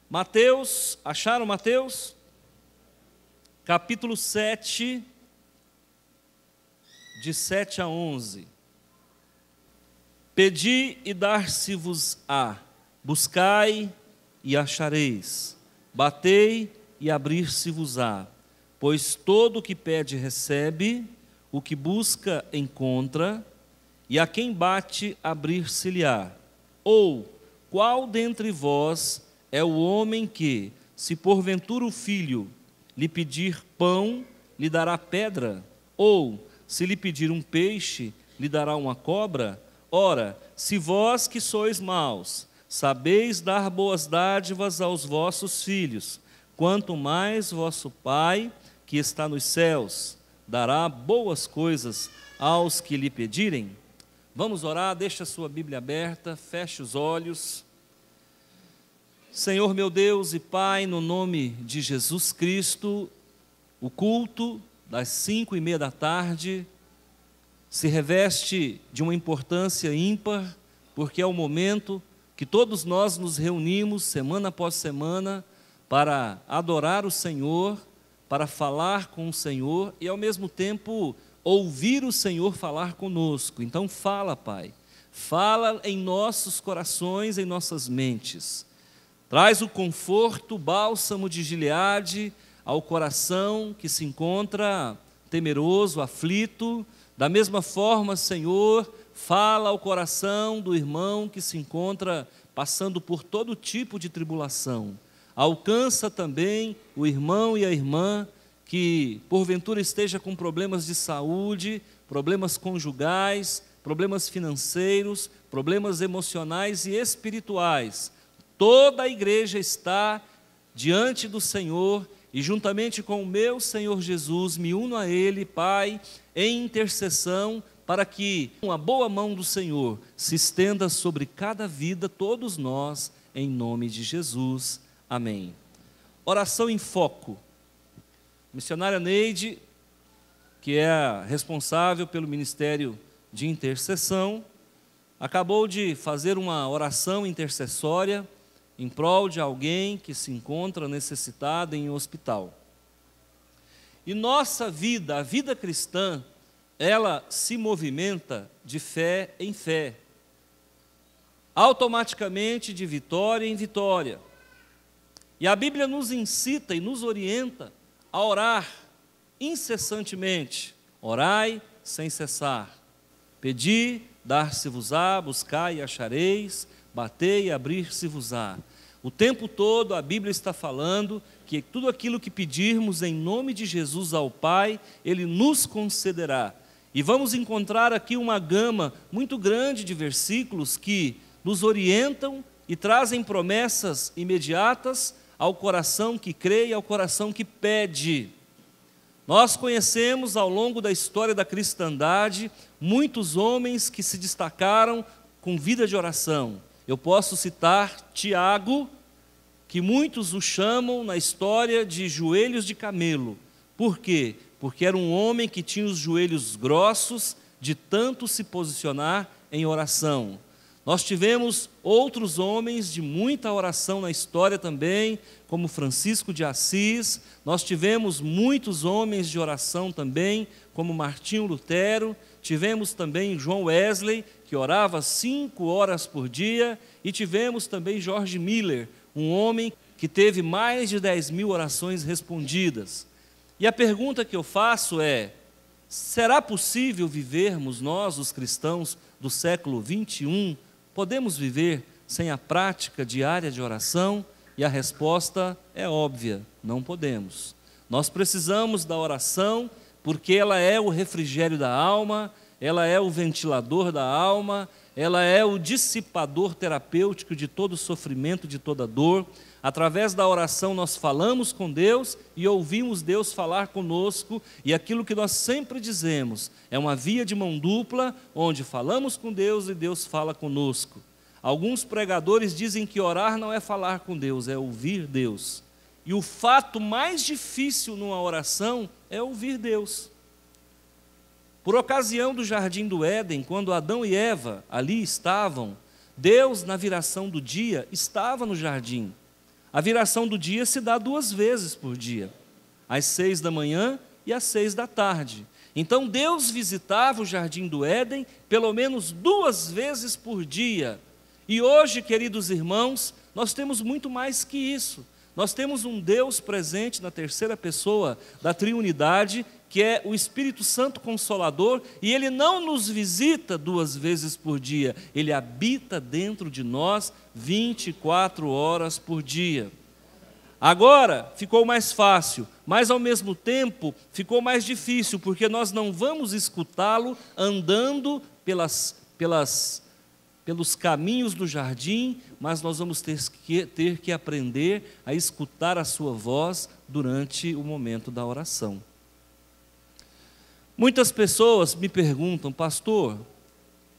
Mateus, acharam Mateus? Capítulo 7, de 7 a 11. Pedi e dar-se-vos-á, buscai e achareis, batei e abrir-se-vos-á, pois todo o que pede recebe, o que busca encontra, e a quem bate abrir-se-lhe-á. Ou, qual dentre vós é o homem que, se porventura o filho lhe pedir pão, lhe dará pedra? Ou, se lhe pedir um peixe, lhe dará uma cobra? Ora, se vós que sois maus, sabeis dar boas dádivas aos vossos filhos, quanto mais vosso Pai, que está nos céus, dará boas coisas aos que lhe pedirem? Vamos orar, deixa a sua Bíblia aberta, feche os olhos. Senhor meu Deus e Pai, no nome de Jesus Cristo, o culto das 5:30 da tarde se reveste de uma importância ímpar, porque é o momento que todos nós nos reunimos semana após semana para adorar o Senhor, para falar com o Senhor e ao mesmo tempo ouvir o Senhor falar conosco. Então fala, Pai, fala em nossos corações, em nossas mentes. Traz o conforto, o bálsamo de Gileade ao coração que se encontra temeroso, aflito. Da mesma forma, Senhor, fala ao coração do irmão que se encontra passando por todo tipo de tribulação. Alcança também o irmão e a irmã que porventura esteja com problemas de saúde, problemas conjugais, problemas financeiros, problemas emocionais e espirituais. Toda a igreja está diante do Senhor e juntamente com o meu Senhor Jesus me uno a Ele, Pai, em intercessão para que a boa mão do Senhor se estenda sobre cada vida, todos nós, em nome de Jesus. Amém. Oração em foco. A missionária Neide, que é a responsável pelo ministério de intercessão, acabou de fazer uma oração intercessória em prol de alguém que se encontra necessitado em um hospital. E nossa vida, a vida cristã, ela se movimenta de fé em fé, automaticamente de vitória em vitória. E a Bíblia nos incita e nos orienta a orar incessantemente. Orai sem cessar. Pedi, dar-se-vos-á, buscai e achareis, batei e abrir-se-vos-á. O tempo todo a Bíblia está falando que tudo aquilo que pedirmos em nome de Jesus ao Pai, Ele nos concederá. E vamos encontrar aqui uma gama muito grande de versículos que nos orientam e trazem promessas imediatas ao coração que crê e ao coração que pede. Nós conhecemos ao longo da história da cristandade muitos homens que se destacaram com vida de oração. Eu posso citar Tiago, que muitos o chamam na história de joelhos de camelo. Por quê? Porque era um homem que tinha os joelhos grossos de tanto se posicionar em oração. Nós tivemos outros homens de muita oração na história também, como Francisco de Assis. Nós tivemos muitos homens de oração também, como Martinho Lutero. Tivemos também João Wesley, que orava 5 horas por dia. E tivemos também George Miller, um homem que teve mais de 10.000 orações respondidas. E a pergunta que eu faço é: será possível vivermos nós, os cristãos do século 21, podemos viver sem a prática diária de oração? E a resposta é óbvia: não podemos. Nós precisamos da oração porque ela é o refrigério da alma, ela é o ventilador da alma, ela é o dissipador terapêutico de todo sofrimento, de toda dor. Através da oração nós falamos com Deus e ouvimos Deus falar conosco, e aquilo que nós sempre dizemos, é uma via de mão dupla, onde falamos com Deus e Deus fala conosco. Alguns pregadores dizem que orar não é falar com Deus, é ouvir Deus. e o fato mais difícil numa oração é ouvir Deus. Por ocasião do jardim do Éden, quando Adão e Eva ali estavam, Deus, na viração do dia, estava no jardim. A viração do dia se dá 2 vezes por dia, às 6 da manhã e às 6 da tarde. Então Deus visitava o jardim do Éden pelo menos 2 vezes por dia. E hoje, queridos irmãos, nós temos muito mais que isso. Nós temos um Deus presente na terceira pessoa da Triunidade, que é o Espírito Santo Consolador, e Ele não nos visita 2 vezes por dia, Ele habita dentro de nós 24 horas por dia. Agora ficou mais fácil, mas ao mesmo tempo ficou mais difícil, porque nós não vamos escutá-lo andando pelos caminhos do jardim, mas nós vamos ter que aprender a escutar a sua voz durante o momento da oração. Muitas pessoas me perguntam: pastor,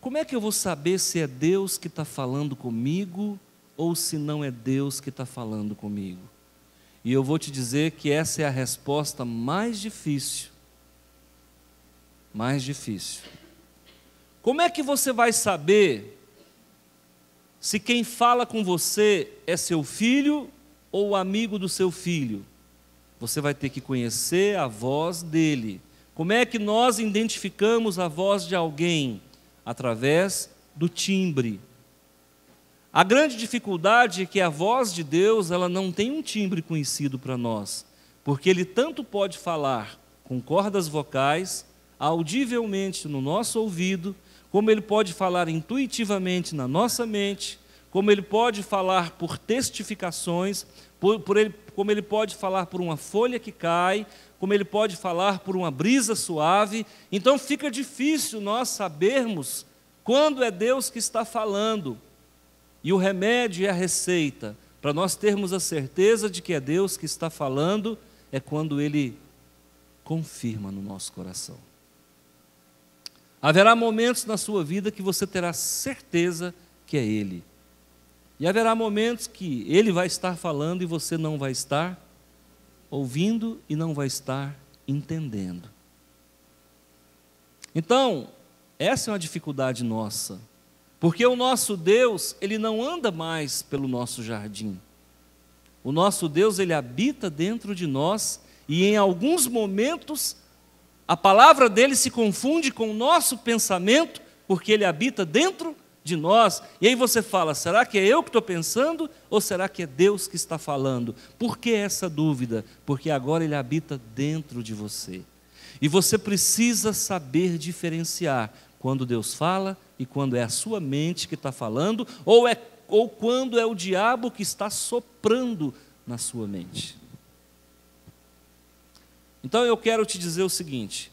como é que eu vou saber se é Deus que está falando comigo ou se não é Deus que está falando comigo? E eu vou te dizer que essa é a resposta mais difícil. Mais difícil. Como é que você vai saber se quem fala com você é seu filho ou o amigo do seu filho? Você vai ter que conhecer a voz dele. Como é que nós identificamos a voz de alguém? Através do timbre. A grande dificuldade é que a voz de Deus, ela não tem um timbre conhecido para nós, porque Ele tanto pode falar com cordas vocais, audivelmente no nosso ouvido, como Ele pode falar intuitivamente na nossa mente, como Ele pode falar por testificações, como Ele pode falar por uma folha que cai, como Ele pode falar por uma brisa suave. Então fica difícil nós sabermos quando é Deus que está falando. E o remédio e a receita para nós termos a certeza de que é Deus que está falando é quando Ele confirma no nosso coração. Haverá momentos na sua vida que você terá certeza que é Ele. E haverá momentos que Ele vai estar falando e você não vai estar ouvindo e não vai estar entendendo. Então, essa é uma dificuldade nossa. Porque o nosso Deus, Ele não anda mais pelo nosso jardim. O nosso Deus, Ele habita dentro de nós e em alguns momentos a palavra dEle se confunde com o nosso pensamento, porque Ele habita dentro de nós. E aí você fala: será que é eu que estou pensando ou será que é Deus que está falando? Por que essa dúvida? Porque agora Ele habita dentro de você. E você precisa saber diferenciar quando Deus fala e quando é a sua mente que está falando, ou quando é o diabo que está soprando na sua mente. Então eu quero te dizer o seguinte: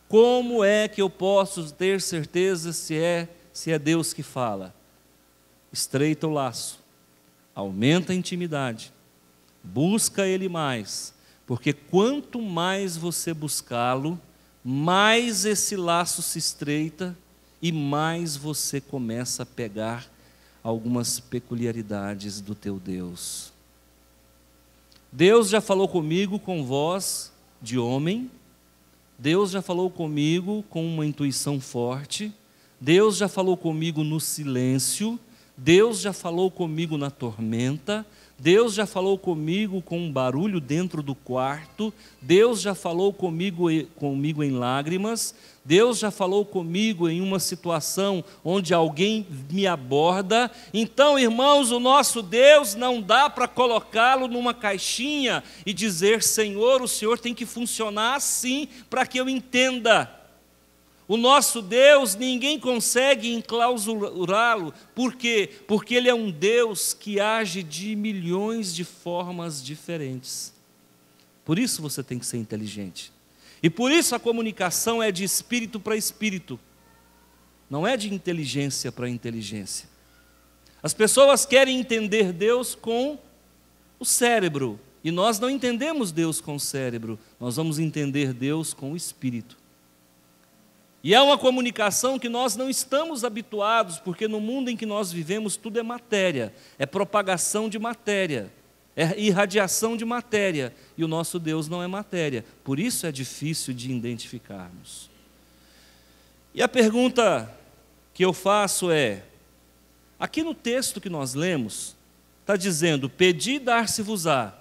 como é que eu posso ter certeza se é Deus que fala? Estreita o laço, aumenta a intimidade, busca Ele mais, porque quanto mais você buscá-lo, mais esse laço se estreita e mais você começa a pegar algumas peculiaridades do teu Deus. Deus já falou comigo com voz de homem, Deus já falou comigo com uma intuição forte, Deus já falou comigo no silêncio, Deus já falou comigo na tormenta, Deus já falou comigo com um barulho dentro do quarto, Deus já falou comigo em lágrimas, Deus já falou comigo em uma situação onde alguém me aborda. Então, irmãos, o nosso Deus não dá para colocá-lo numa caixinha e dizer: Senhor, o Senhor tem que funcionar assim para que eu entenda. O nosso Deus, ninguém consegue enclausurá-lo. Por quê? Porque Ele é um Deus que age de milhões de formas diferentes. Por isso você tem que ser inteligente. E por isso a comunicação é de espírito para espírito. Não é de inteligência para inteligência. As pessoas querem entender Deus com o cérebro. E nós não entendemos Deus com o cérebro. Nós vamos entender Deus com o espírito. E é uma comunicação que nós não estamos habituados, porque no mundo em que nós vivemos tudo é matéria, é propagação de matéria. é irradiação de matéria, e o nosso Deus não é matéria, por isso é difícil de identificarmos. E a pergunta que eu faço é, aqui no texto que nós lemos, está dizendo, pedi e dar-se-vos-á,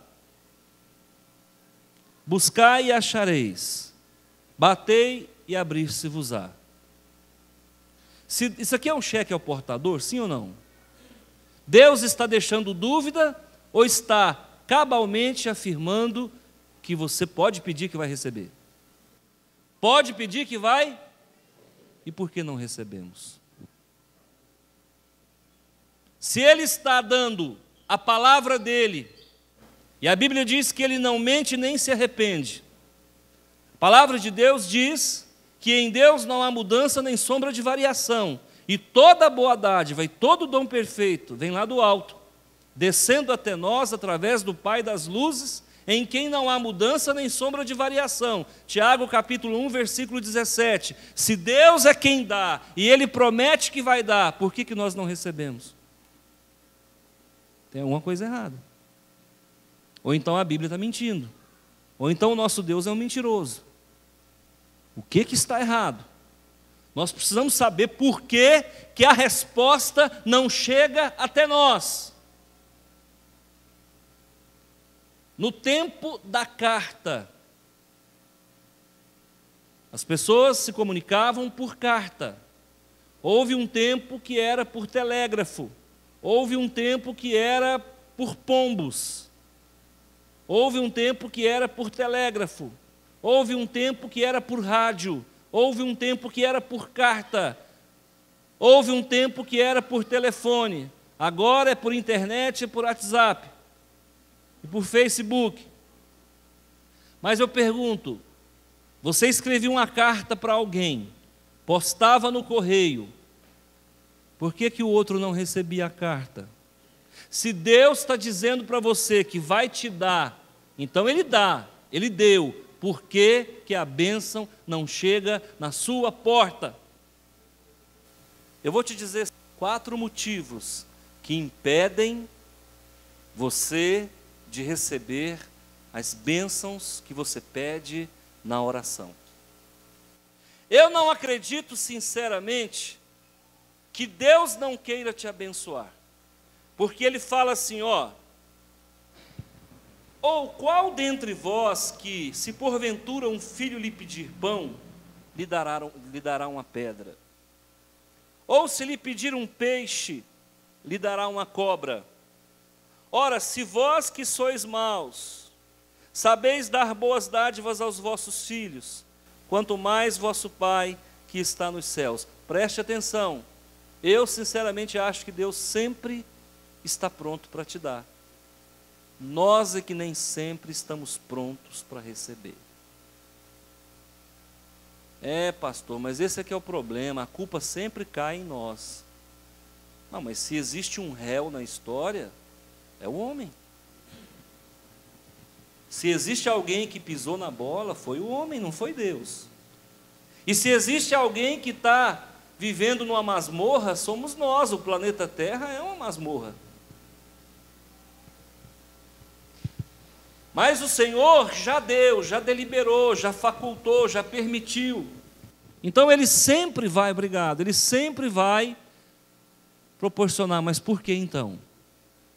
buscai e achareis, batei e abrir-se-vos-á. Isso aqui é um cheque ao portador, sim ou não? Deus está deixando dúvida ou está cabalmente afirmando que você pode pedir que vai receber? Pode pedir que vai? E por que não recebemos? Se Ele está dando a palavra dEle, e a Bíblia diz que Ele não mente nem se arrepende, a palavra de Deus diz que em Deus não há mudança nem sombra de variação, e toda boa dádiva e todo dom perfeito vem lá do alto, descendo até nós através do Pai das luzes, em quem não há mudança nem sombra de variação. Tiago capítulo 1, versículo 17. Se Deus é quem dá, e Ele promete que vai dar, por que nós não recebemos? Tem alguma coisa errada. Ou então a Bíblia está mentindo. Ou então o nosso Deus é um mentiroso. O que está errado? Nós precisamos saber por que a resposta não chega até nós. No tempo da carta, as pessoas se comunicavam por carta. Houve um tempo que era por telégrafo. Houve um tempo que era por pombos. Houve um tempo que era por telégrafo. Houve um tempo que era por rádio. Houve um tempo que era por carta. Houve um tempo que era por telefone. Agora é por internet e por WhatsApp. E por Facebook. Mas eu pergunto, você escrevia uma carta para alguém, postava no correio, por que o outro não recebia a carta? Se Deus está dizendo para você que vai te dar, então Ele dá, Ele deu, por que a bênção não chega na sua porta? Eu vou te dizer 4 motivos que impedem você de receber as bênçãos que você pede na oração. Eu não acredito sinceramente que Deus não queira te abençoar, porque Ele fala assim, ou qual dentre vós que, se porventura um filho lhe pedir pão, lhe dará uma pedra? Ou se lhe pedir um peixe, lhe dará uma cobra? Ora, se vós que sois maus, sabeis dar boas dádivas aos vossos filhos, quanto mais vosso Pai que está nos céus. Preste atenção, eu sinceramente acho que Deus sempre está pronto para te dar. Nós é que nem sempre estamos prontos para receber. Pastor, mas esse aqui é o problema, a culpa sempre cai em nós. Não, mas se existe um réu na história, é o homem. Se existe alguém que pisou na bola, foi o homem, não foi Deus. E se existe alguém que está vivendo numa masmorra, somos nós, o planeta Terra é uma masmorra. Mas o Senhor já deu, já deliberou, já facultou, já permitiu. Então Ele sempre vai, Ele sempre vai proporcionar. Mas por que então?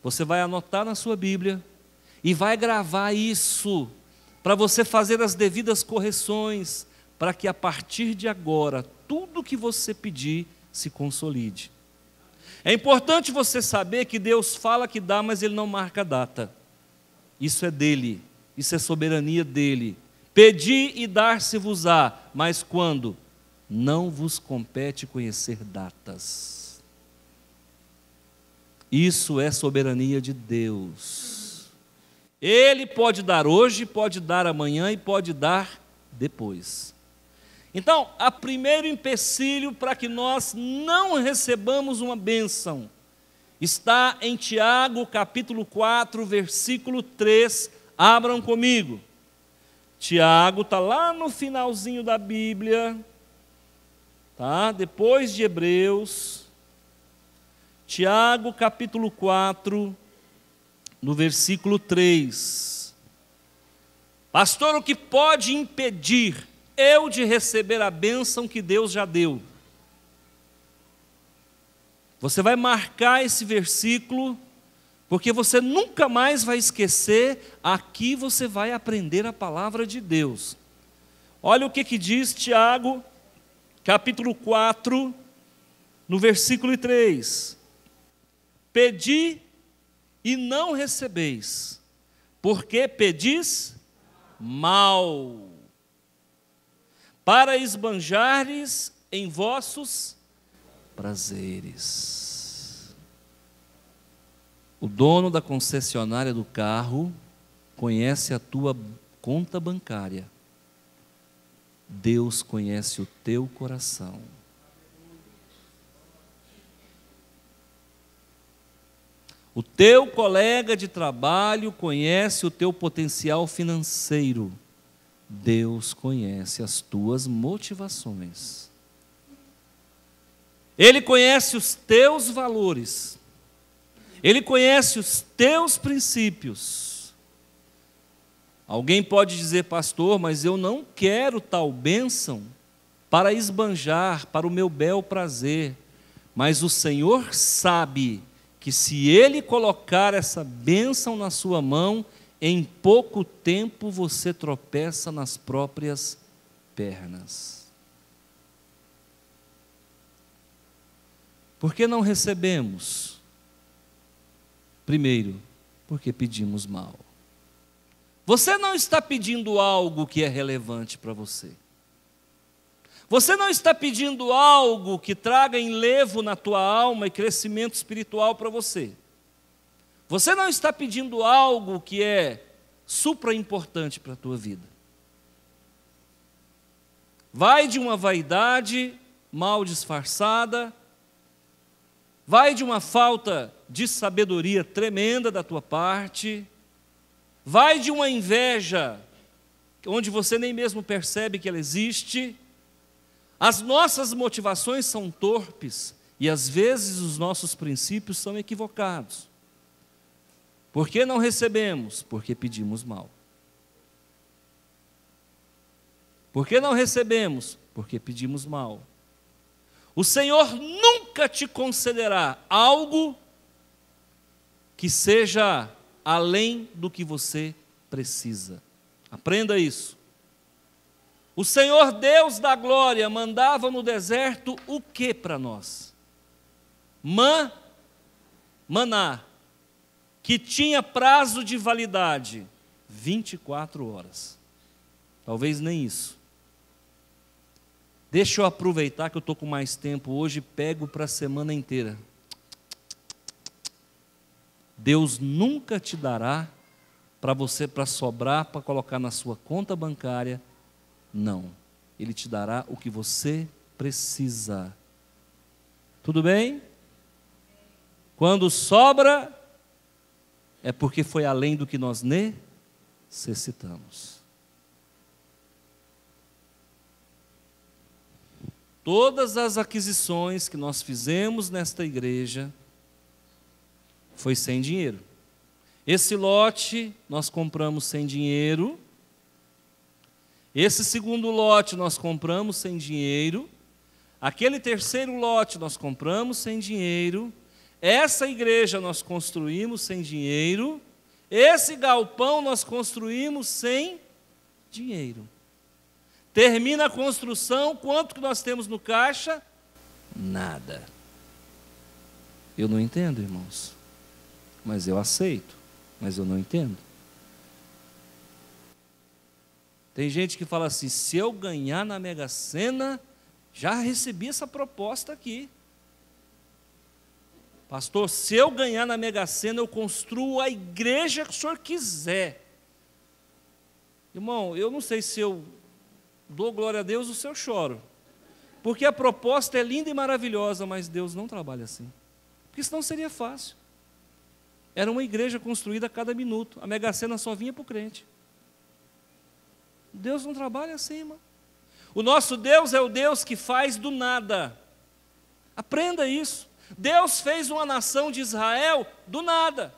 Você vai anotar na sua Bíblia e vai gravar isso para você fazer as devidas correções, para que a partir de agora, tudo que você pedir se consolide. É importante você saber que Deus fala que dá, mas Ele não marca data. Isso é dele, isso é soberania dele. Pedi e dar-se-vos-á, mas quando? Não vos compete conhecer datas. Isso é soberania de Deus. Ele pode dar hoje, pode dar amanhã e pode dar depois. Então, o primeiro empecilho para que nós não recebamos uma bênção está em Tiago, capítulo 4, versículo 3. Abram comigo. Tiago está lá no finalzinho da Bíblia, tá? Depois de Hebreus. Tiago, capítulo 4, no versículo 3. Pastor, o que pode impedir eu de receber a bênção que Deus já deu? Você vai marcar esse versículo, porque você nunca mais vai esquecer. Aqui você vai aprender a palavra de Deus. Olha o que diz Tiago, capítulo 4, no versículo 3. Pedi e não recebeis, porque pedis mal, para esbanjares em vossos prazeres. O dono da concessionária do carro conhece a tua conta bancária. Deus conhece o teu coração. O teu colega de trabalho conhece o teu potencial financeiro. Deus conhece as tuas motivações. Ele conhece os teus valores. Ele conhece os teus princípios. Alguém pode dizer, pastor, mas eu não quero tal bênção para esbanjar, para o meu bel prazer. Mas o Senhor sabe que se Ele colocar essa bênção na sua mão, em pouco tempo você tropeça nas próprias pernas. Por que não recebemos? Primeiro, porque pedimos mal. Você não está pedindo algo que é relevante para você. Você não está pedindo algo que traga enlevo na tua alma e crescimento espiritual para você. Você não está pedindo algo que é supra-importante para a tua vida. Vai de uma vaidade mal disfarçada, vai de uma falta de sabedoria tremenda da tua parte, vai de uma inveja onde você nem mesmo percebe que ela existe. As nossas motivações são torpes e às vezes os nossos princípios são equivocados. Por que não recebemos? Porque pedimos mal. Por que não recebemos? Porque pedimos mal. O Senhor nunca te concederá algo que seja além do que você precisa. Aprenda isso. O Senhor Deus da glória mandava no deserto o que para nós? Maná, que tinha prazo de validade, 24 horas. Talvez nem isso. Deixa eu aproveitar que eu estou com mais tempo hoje e pego para a semana inteira. Deus nunca te dará para você, para sobrar, para colocar na sua conta bancária. Não. Ele te dará o que você precisa. Tudo bem? Quando sobra, é porque foi além do que nós necessitamos. Todas as aquisições que nós fizemos nesta igreja foi sem dinheiro. Esse lote nós compramos sem dinheiro. Esse segundo lote nós compramos sem dinheiro. Aquele terceiro lote nós compramos sem dinheiro. Essa igreja nós construímos sem dinheiro. Esse galpão nós construímos sem dinheiro. Termina a construção, quanto que nós temos no caixa? Nada. Eu não entendo, irmãos. Mas eu aceito. Mas eu não entendo. Tem gente que fala assim, se eu ganhar na Mega Sena, já recebi essa proposta aqui. Pastor, se eu ganhar na Mega Sena, eu construo a igreja que o senhor quiser. Irmão, eu não sei se eu dou glória a Deus ou se eu choro. Porque a proposta é linda e maravilhosa, mas Deus não trabalha assim. Porque senão seria fácil. Era uma igreja construída a cada minuto. A Mega Sena só vinha para o crente. Deus não trabalha assim, irmão. O nosso Deus é o Deus que faz do nada. Aprenda isso. Deus fez uma nação de Israel do nada.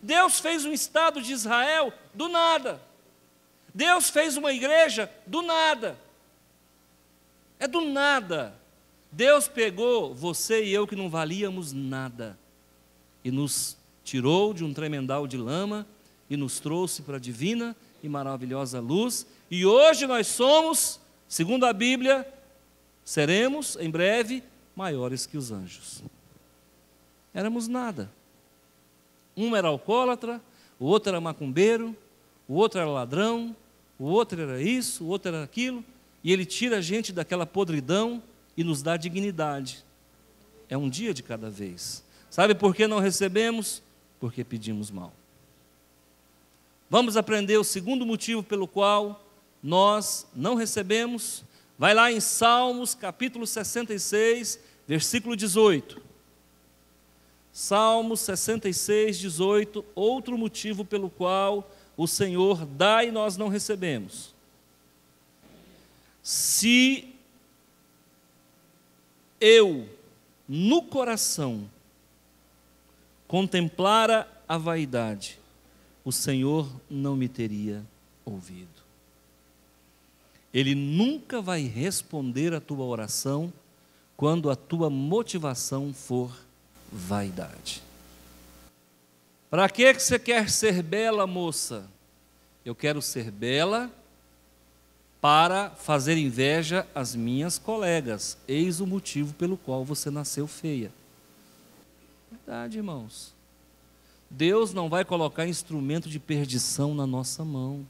Deus fez um Estado de Israel do nada. Deus fez uma igreja do nada. É do nada. Deus pegou você e eu que não valíamos nada e nos tirou de um tremendal de lama e nos trouxe para a divina e maravilhosa luz. E hoje nós somos, segundo a Bíblia, seremos em breve maiores que os anjos. Éramos nada. Um era alcoólatra, o outro era macumbeiro, o outro era ladrão, o outro era isso, o outro era aquilo, e Ele tira a gente daquela podridão e nos dá dignidade. É um dia de cada vez. Sabe por que não recebemos? Porque pedimos mal. Vamos aprender o segundo motivo pelo qual nós não recebemos. Vai lá em Salmos, capítulo 66, versículo 18. Salmos 66, 18, outro motivo pelo qual o Senhor dá e nós não recebemos. Se eu, no coração, contemplara a vaidade, o Senhor não me teria ouvido. Ele nunca vai responder a tua oração quando a tua motivação for vaidade. Para que você quer ser bela, moça? Eu quero ser bela para fazer inveja às minhas colegas. Eis o motivo pelo qual você nasceu feia. Verdade, irmãos. Deus não vai colocar instrumento de perdição na nossa mão.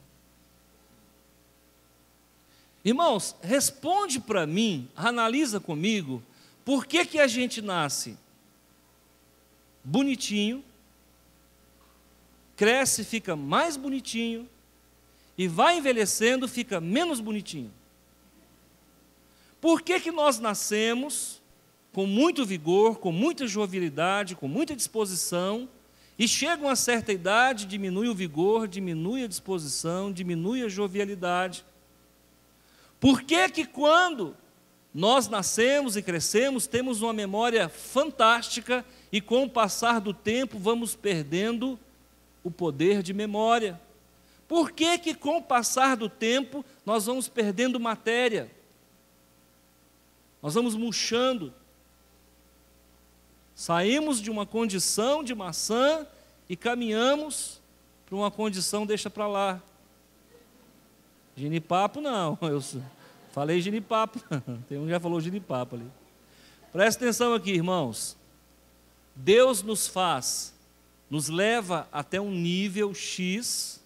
Irmãos, responde para mim, analisa comigo, por que a gente nasce bonitinho, cresce, fica mais bonitinho, e vai envelhecendo, fica menos bonitinho? Por que nós nascemos com muito vigor, com muita jovialidade, com muita disposição, e chega uma certa idade, diminui o vigor, diminui a disposição, diminui a jovialidade? Por que quando nós nascemos e crescemos, temos uma memória fantástica e com o passar do tempo vamos perdendo o poder de memória? Por que com o passar do tempo nós vamos perdendo matéria? Nós vamos murchando. Saímos de uma condição de maçã e caminhamos para uma condição deixa para lá. Ginipapo não, eu falei ginipapo, tem um que já falou ginipapo ali. Presta atenção aqui, irmãos. Deus nos leva até um nível X,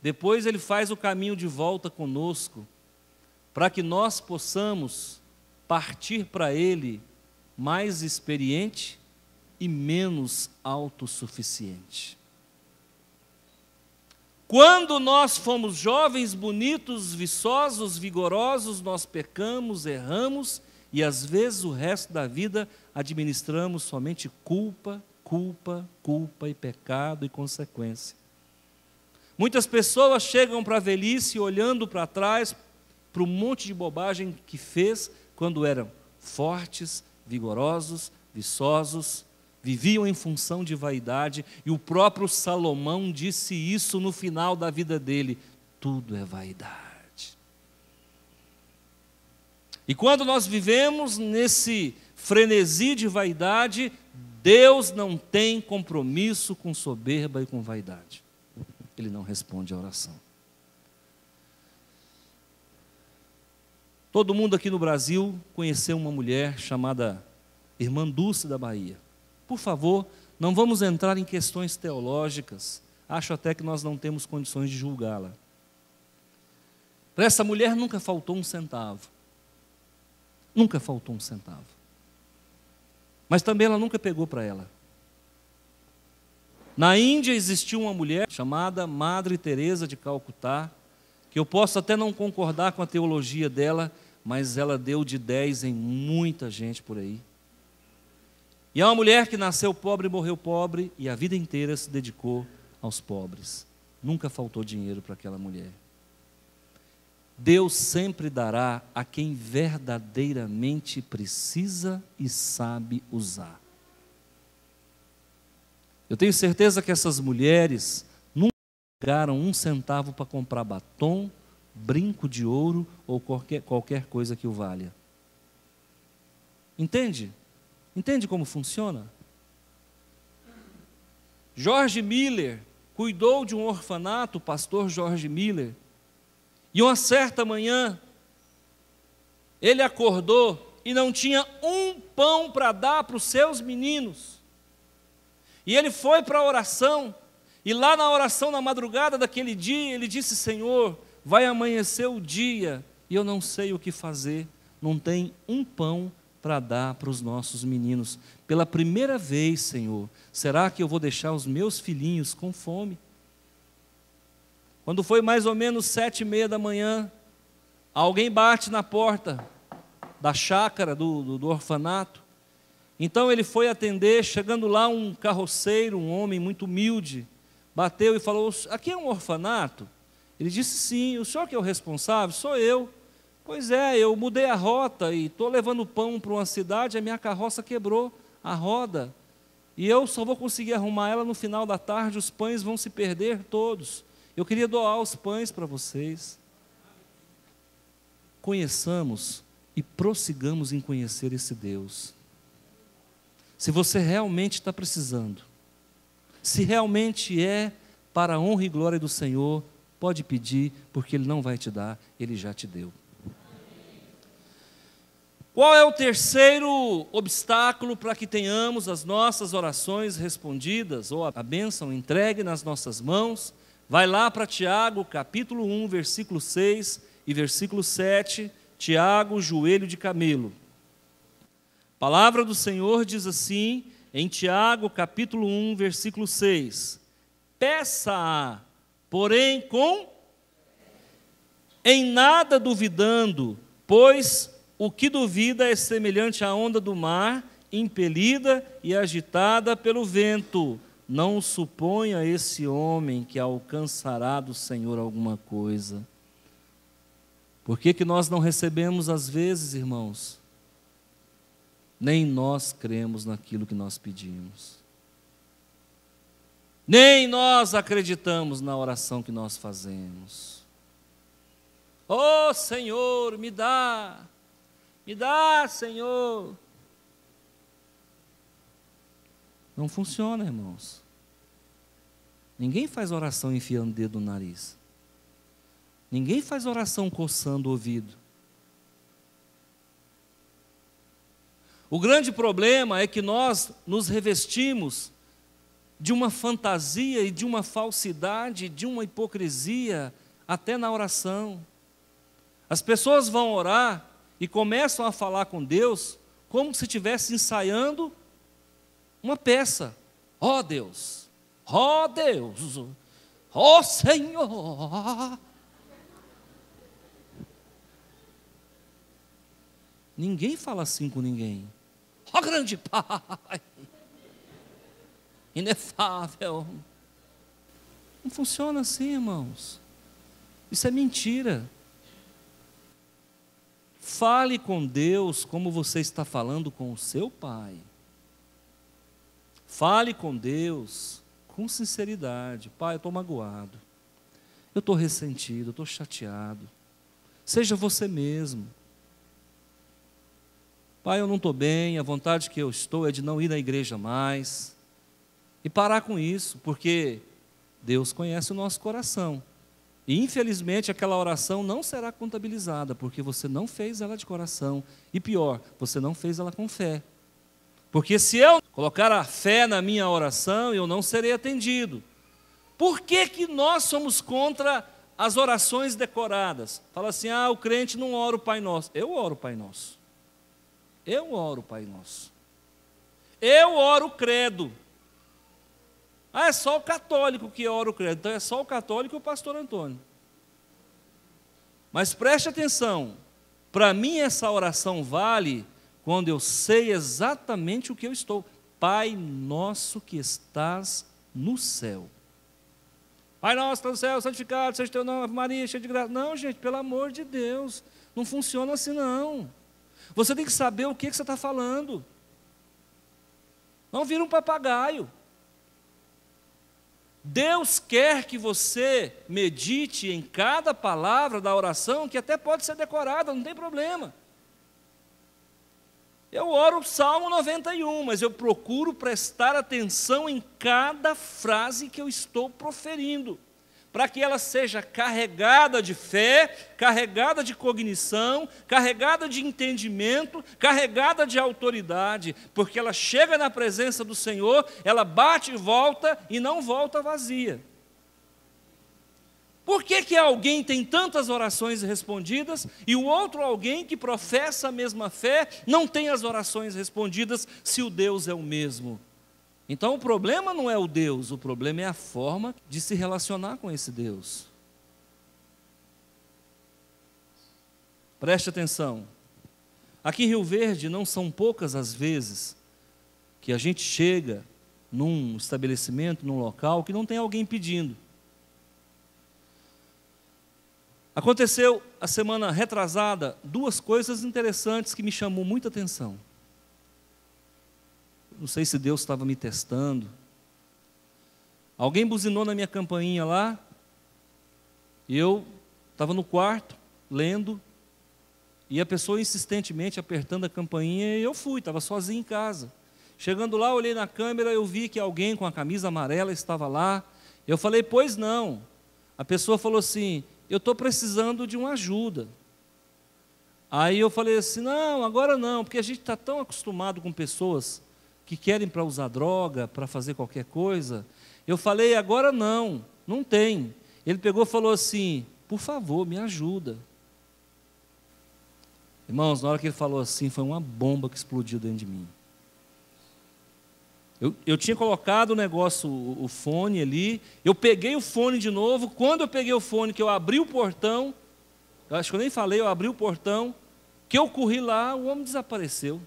depois Ele faz o caminho de volta conosco, para que nós possamos partir para Ele mais experiente e menos autossuficiente. Quando nós fomos jovens, bonitos, viçosos, vigorosos, nós pecamos, erramos e às vezes o resto da vida administramos somente culpa, culpa, culpa e pecado e consequência. Muitas pessoas chegam para a velhice olhando para trás para um monte de bobagem que fez quando eram fortes, vigorosos, viçosos, viviam em função de vaidade, e o próprio Salomão disse isso no final da vida dele: tudo é vaidade. E quando nós vivemos nesse frenesi de vaidade, Deus não tem compromisso com soberba e com vaidade. Ele não responde à oração. Todo mundo aqui no Brasil conheceu uma mulher chamada Irmã Dulce da Bahia. Por favor, não vamos entrar em questões teológicas. Acho até que nós não temos condições de julgá-la. Para essa mulher nunca faltou um centavo. Nunca faltou um centavo. Mas também ela nunca pegou para ela. Na Índia existiu uma mulher chamada Madre Teresa de Calcutá, que eu posso até não concordar com a teologia dela, mas ela deu de 10 em muita gente por aí. E é uma mulher que nasceu pobre e morreu pobre, e a vida inteira se dedicou aos pobres. Nunca faltou dinheiro para aquela mulher. Deus sempre dará a quem verdadeiramente precisa e sabe usar. Eu tenho certeza que essas mulheres nunca pegaram um centavo para comprar batom, brinco de ouro ou qualquer coisa que o valha. Entende? Entende como funciona? George Miller cuidou de um orfanato, o pastor George Miller, e uma certa manhã, ele acordou e não tinha um pão para dar para os seus meninos. E ele foi para a oração, e lá na oração, na madrugada daquele dia, ele disse: Senhor, vai amanhecer o dia, e eu não sei o que fazer, não tem um pão para dar para os nossos meninos. Pela primeira vez, Senhor, será que eu vou deixar os meus filhinhos com fome? Quando foi mais ou menos 7:30 da manhã, alguém bate na porta da chácara do orfanato. Então ele foi atender, chegando lá um carroceiro, um homem muito humilde, bateu e falou: aqui é um orfanato? Ele disse: sim. O senhor que é o responsável? Sou eu. Pois é, eu mudei a rota e estou levando pão para uma cidade, a minha carroça quebrou a roda, e eu só vou conseguir arrumar ela no final da tarde, os pães vão se perder todos. Eu queria doar os pães para vocês. Conheçamos e prossigamos em conhecer esse Deus. Se você realmente está precisando, se realmente é para a honra e glória do Senhor, pode pedir, porque Ele não vai te dar, Ele já te deu. Qual é o terceiro obstáculo para que tenhamos as nossas orações respondidas, ou a bênção entregue nas nossas mãos? Vai lá para Tiago, capítulo 1, versículo 6 e versículo 7, Tiago, joelho de camelo. A palavra do Senhor diz assim, em Tiago, capítulo 1, versículo 6, peça, porém em nada duvidando, pois o que duvida é semelhante à onda do mar, impelida e agitada pelo vento. Não suponha esse homem que alcançará do Senhor alguma coisa. Por que nós não recebemos às vezes, irmãos? Nem nós cremos naquilo que nós pedimos. Nem nós acreditamos na oração que nós fazemos. Oh, Senhor, me dá, Senhor. Não funciona, irmãos. Ninguém faz oração enfiando o dedo no nariz. Ninguém faz oração coçando o ouvido. O grande problema é que nós nos revestimos de uma fantasia e de uma falsidade, de uma hipocrisia, até na oração. As pessoas vão orar e começam a falar com Deus como se estivesse ensaiando uma peça. Ó Deus, ó Deus, ó Senhor. Ninguém fala assim com ninguém. Ó grande Pai, inefável. Não funciona assim, irmãos. Isso é mentira. Fale com Deus como você está falando com o seu Pai. Fale com Deus com sinceridade. Pai, eu estou magoado. Eu estou ressentido, eu estou chateado. Seja você mesmo. Pai, eu não estou bem, a vontade que eu estou é de não ir na igreja mais. E parar com isso, porque Deus conhece o nosso coração. E infelizmente aquela oração não será contabilizada, porque você não fez ela de coração. E pior, você não fez ela com fé. Porque se eu colocar a fé na minha oração, eu não serei atendido. Por que nós somos contra as orações decoradas? Fala assim, o crente não ora o Pai Nosso. Eu oro o Pai Nosso. Eu oro o Pai Nosso. Eu oro o credo. É só o católico que ora o credo. Então é só o católico e o pastor Antônio. Mas preste atenção. Para mim essa oração vale quando eu sei exatamente o que eu estou. Pai nosso que estás no céu. Pai nosso que está no céu, santificado seja o teu nome, Ave Maria, cheia de graça. Não, gente, pelo amor de Deus. Não funciona assim não. Você tem que saber o que você está falando. Não vira um papagaio. Deus quer que você medite em cada palavra da oração, que até pode ser decorada, não tem problema. Eu oro o Salmo 91, mas eu procuro prestar atenção em cada frase que eu estou proferindo, para que ela seja carregada de fé, carregada de cognição, carregada de entendimento, carregada de autoridade, porque ela chega na presença do Senhor, ela bate e volta e não volta vazia. Por que alguém tem tantas orações respondidas e o outro alguém que professa a mesma fé não tem as orações respondidas se o Deus é o mesmo? Então o problema não é o Deus, o problema é a forma de se relacionar com esse Deus. Preste atenção. Aqui em Rio Verde não são poucas as vezes que a gente chega num estabelecimento, num local, que não tem alguém pedindo. Aconteceu a semana retrasada 2 coisas interessantes que me chamou muita atenção. Não sei se Deus estava me testando. Alguém buzinou na minha campainha lá, e eu estava no quarto, lendo, e a pessoa insistentemente apertando a campainha, e eu fui, estava sozinho em casa. Chegando lá, olhei na câmera, eu vi que alguém com a camisa amarela estava lá. Eu falei, pois não. A pessoa falou assim, eu estou precisando de uma ajuda. Aí eu falei assim, não, agora não, porque a gente está tão acostumado com pessoas que querem para usar droga, para fazer qualquer coisa. Eu falei, agora não, não tem. Ele pegou e falou assim, por favor, me ajuda. Irmãos, na hora que ele falou assim, foi uma bomba que explodiu dentro de mim. Eu tinha colocado o negócio, o fone ali, eu peguei o fone de novo, quando eu peguei o fone, que eu abri o portão, eu acho que eu nem falei, eu abri o portão, que eu corri lá, o homem desapareceu,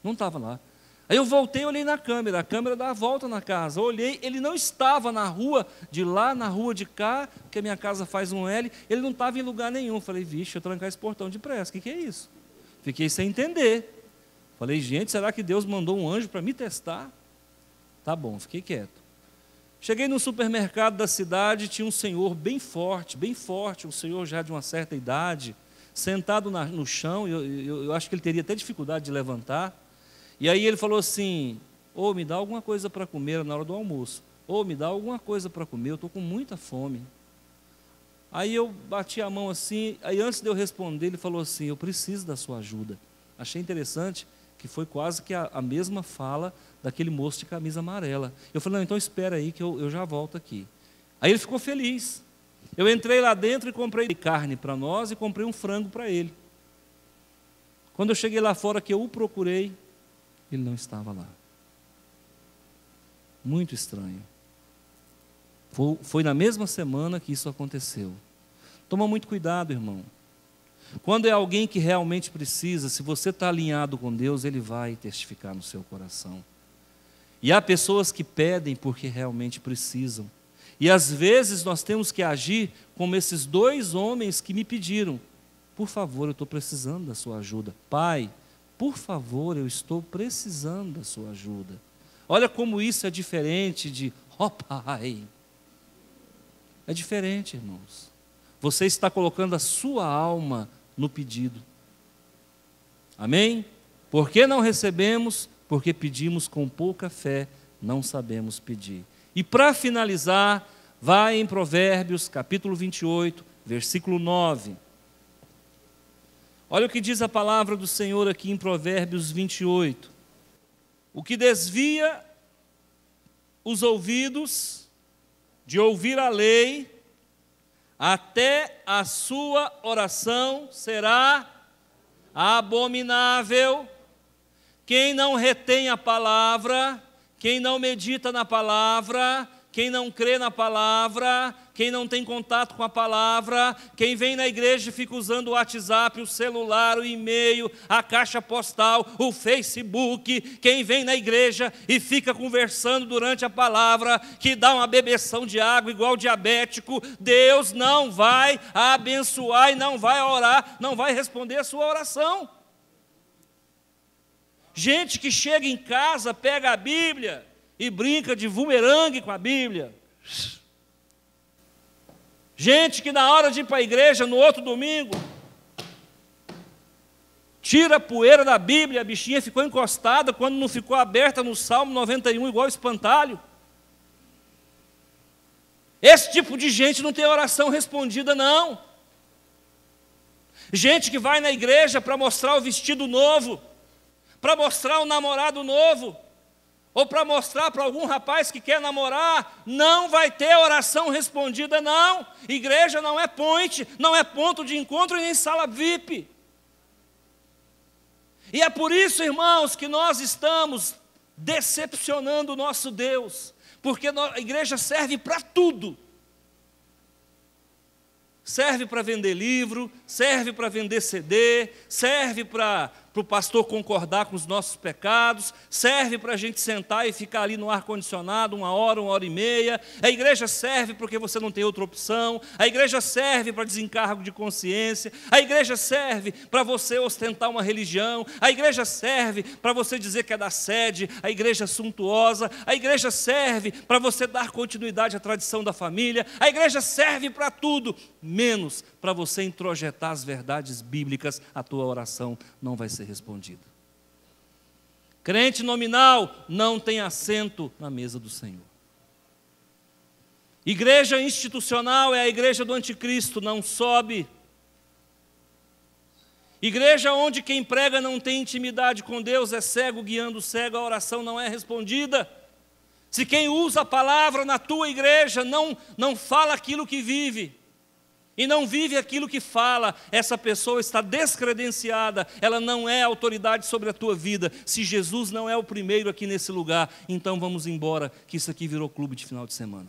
não estava lá. Aí eu voltei, olhei na câmera, a câmera dá a volta na casa, eu olhei, ele não estava na rua de lá, na rua de cá, porque a minha casa faz um L, ele não estava em lugar nenhum. Falei, vixe, eu trancar esse portão depressa, o que é isso? Fiquei sem entender. Falei, gente, será que Deus mandou um anjo para me testar? Tá bom, fiquei quieto. Cheguei no supermercado da cidade, tinha um senhor bem forte, um senhor já de uma certa idade, sentado no chão, eu acho que ele teria até dificuldade de levantar. E aí ele falou assim, me dá alguma coisa para comer na hora do almoço. Me dá alguma coisa para comer, eu estou com muita fome. Aí eu bati a mão assim, aí antes de eu responder, ele falou assim, eu preciso da sua ajuda. Achei interessante, que foi quase que a mesma fala daquele moço de camisa amarela. Eu falei, não, então espera aí que eu já volto aqui. Aí ele ficou feliz. Eu entrei lá dentro e comprei carne para nós e comprei um frango para ele. Quando eu cheguei lá fora que eu o procurei, ele não estava lá. Muito estranho. Foi na mesma semana que isso aconteceu. Toma muito cuidado, irmão. Quando é alguém que realmente precisa, se você está alinhado com Deus, Ele vai testificar no seu coração. E há pessoas que pedem porque realmente precisam. E às vezes nós temos que agir como esses 2 homens que me pediram. Por favor, eu estou precisando da sua ajuda. Pai, por favor, eu estou precisando da sua ajuda. Olha como isso é diferente de, Pai. É diferente, irmãos. Você está colocando a sua alma no pedido. Amém? Por que não recebemos? Porque pedimos com pouca fé, não sabemos pedir. E para finalizar, vai em Provérbios, capítulo 28, versículo 9. Olha o que diz a palavra do Senhor aqui em Provérbios 28. O que desvia os ouvidos de ouvir a lei, até a sua oração será abominável. Quem não retém a palavra, quem não medita na palavra, quem não crê na palavra, quem não tem contato com a palavra, quem vem na igreja e fica usando o WhatsApp, o celular, o e-mail, a caixa postal, o Facebook, quem vem na igreja e fica conversando durante a palavra, que dá uma bebeção de água igual diabético, Deus não vai abençoar e não vai orar, não vai responder a sua oração. Gente que chega em casa, pega a Bíblia e brinca de bumerangue com a Bíblia. Gente que na hora de ir para a igreja, no outro domingo, tira a poeira da Bíblia, a bichinha ficou encostada quando não ficou aberta no Salmo 91, igual espantalho. Esse tipo de gente não tem oração respondida, não. Gente que vai na igreja para mostrar o vestido novo, para mostrar o namorado novo, ou para mostrar para algum rapaz que quer namorar, não vai ter oração respondida, não. Igreja não é point, não é ponto de encontro e nem sala VIP. E é por isso, irmãos, que nós estamos decepcionando o nosso Deus, porque a igreja serve para tudo. Serve para vender livro, serve para vender CD, serve para o pastor concordar com os nossos pecados, serve para a gente sentar e ficar ali no ar-condicionado 1 hora e meia. A igreja serve porque você não tem outra opção, a igreja serve para desencargo de consciência, a igreja serve para você ostentar uma religião, a igreja serve para você dizer que é da sede, a igreja suntuosa, a igreja serve para você dar continuidade à tradição da família, a igreja serve para tudo, menos para você introjetar as verdades bíblicas. A tua oração não vai ser respondida. Crente nominal não tem assento na mesa do Senhor. Igreja institucional é a igreja do anticristo, não sobe. Igreja onde quem prega não tem intimidade com Deus, é cego guiando o cego, a oração não é respondida. Se quem usa a palavra na tua igreja não fala aquilo que vive, e não vive aquilo que fala, essa pessoa está descredenciada, ela não é autoridade sobre a tua vida. Se Jesus não é o primeiro aqui nesse lugar, então vamos embora, que isso aqui virou clube de final de semana.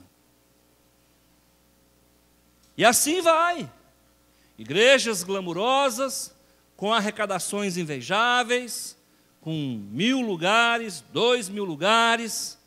E assim vai. Igrejas glamurosas, com arrecadações invejáveis, com 1.000 lugares, 2.000 lugares,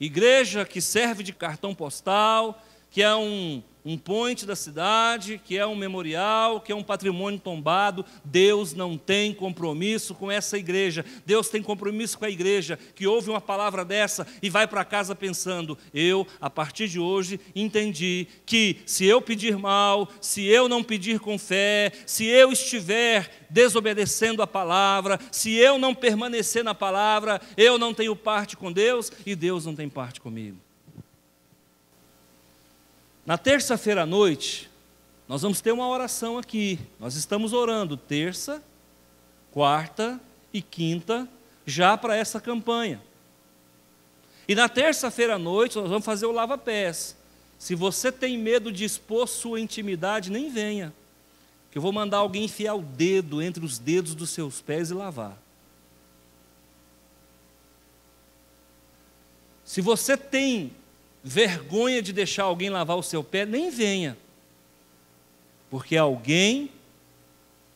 igreja que serve de cartão postal, que é um point da cidade, que é um memorial, que é um patrimônio tombado. Deus não tem compromisso com essa igreja. Deus tem compromisso com a igreja que ouve uma palavra dessa e vai para casa pensando: eu, a partir de hoje, entendi que se eu pedir mal, se eu não pedir com fé, se eu estiver desobedecendo a palavra, se eu não permanecer na palavra, eu não tenho parte com Deus e Deus não tem parte comigo. Na terça-feira à noite, nós vamos ter uma oração aqui. Nós estamos orando terça, quarta e quinta, já para essa campanha. E na terça-feira à noite, nós vamos fazer o lava-pés. Se você tem medo de expor sua intimidade, nem venha, que eu vou mandar alguém enfiar o dedo entre os dedos dos seus pés e lavar. Se você tem vergonha de deixar alguém lavar o seu pé, nem venha, porque alguém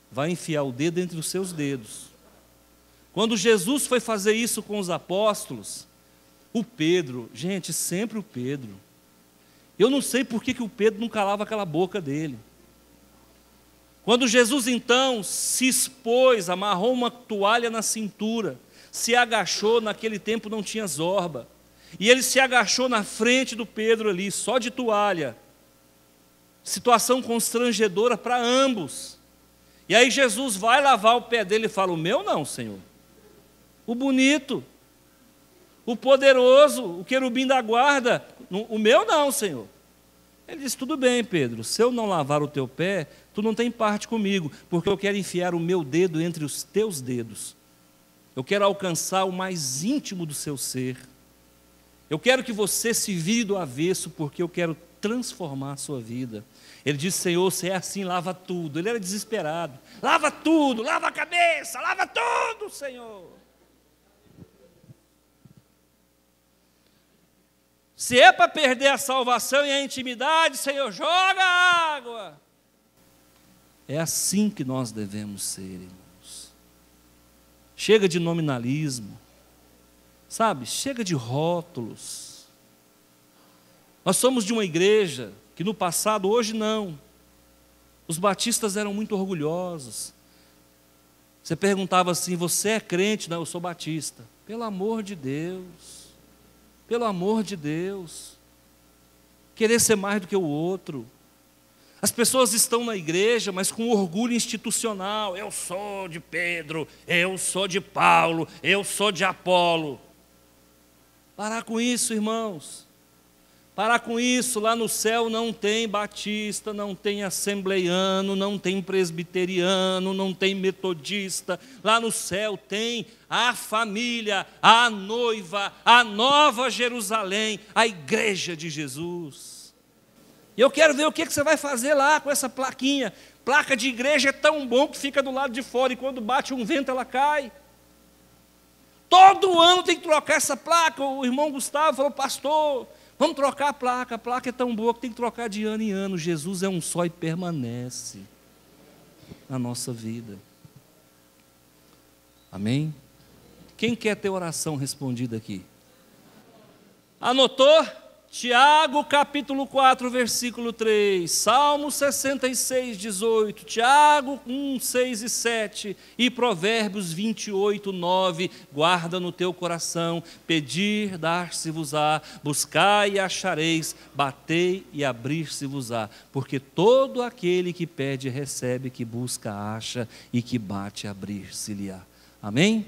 vai enfiar o dedo entre os seus dedos. Quando Jesus foi fazer isso com os apóstolos, o Pedro, gente, sempre o Pedro, eu não sei por que o Pedro não calava aquela boca dele. Quando Jesus então se expôs, amarrou uma toalha na cintura, se agachou, naquele tempo não tinha zorba, e ele se agachou na frente do Pedro ali, só de toalha. Situação constrangedora para ambos. E aí Jesus vai lavar o pé dele e fala: o meu não, Senhor. O bonito, o poderoso, o querubim da guarda, o meu não, Senhor. Ele diz: tudo bem, Pedro, se eu não lavar o teu pé, tu não tem parte comigo, porque eu quero enfiar o meu dedo entre os teus dedos. Eu quero alcançar o mais íntimo do seu ser. Eu quero que você se vire do avesso, porque eu quero transformar a sua vida. Ele disse: Senhor, se é assim, lava tudo. Ele era desesperado. Lava tudo, lava a cabeça, lava tudo, Senhor. Se é para perder a salvação e a intimidade, Senhor, joga água. É assim que nós devemos ser, irmãos. Chega de nominalismo. Sabe, chega de rótulos. Nós somos de uma igreja que no passado, hoje não. Os batistas eram muito orgulhosos. Você perguntava assim: você é crente? Não, eu sou batista. Pelo amor de Deus. Pelo amor de Deus. querer ser mais do que o outro. As pessoas estão na igreja, mas com orgulho institucional. Eu sou de Pedro, eu sou de Paulo, eu sou de Apolo. Parar com isso, irmãos. Parar com isso. Lá no céu não tem batista, não tem assembleiano, não tem presbiteriano, não tem metodista. Lá no céu tem a família, a noiva, a nova Jerusalém, a igreja de Jesus. E eu quero ver o que você vai fazer lá com essa plaquinha. Placa de igreja é tão bom que fica do lado de fora e quando bate um vento ela cai. Todo ano tem que trocar essa placa. O irmão Gustavo falou, pastor, vamos trocar a placa é tão boa que tem que trocar de ano em ano. Jesus é um só e permanece na nossa vida. Amém? Quem quer ter oração respondida aqui? Anotou? Tiago capítulo 4, versículo 3, Salmo 66, 18, Tiago 1, 6 e 7 e Provérbios 28, 9, guarda no teu coração, pedir, dar-se-vos-á, buscai e achareis, batei e abrir-se-vos-á, porque todo aquele que pede recebe, que busca acha e que bate abrir-se-lhe-á. Amém?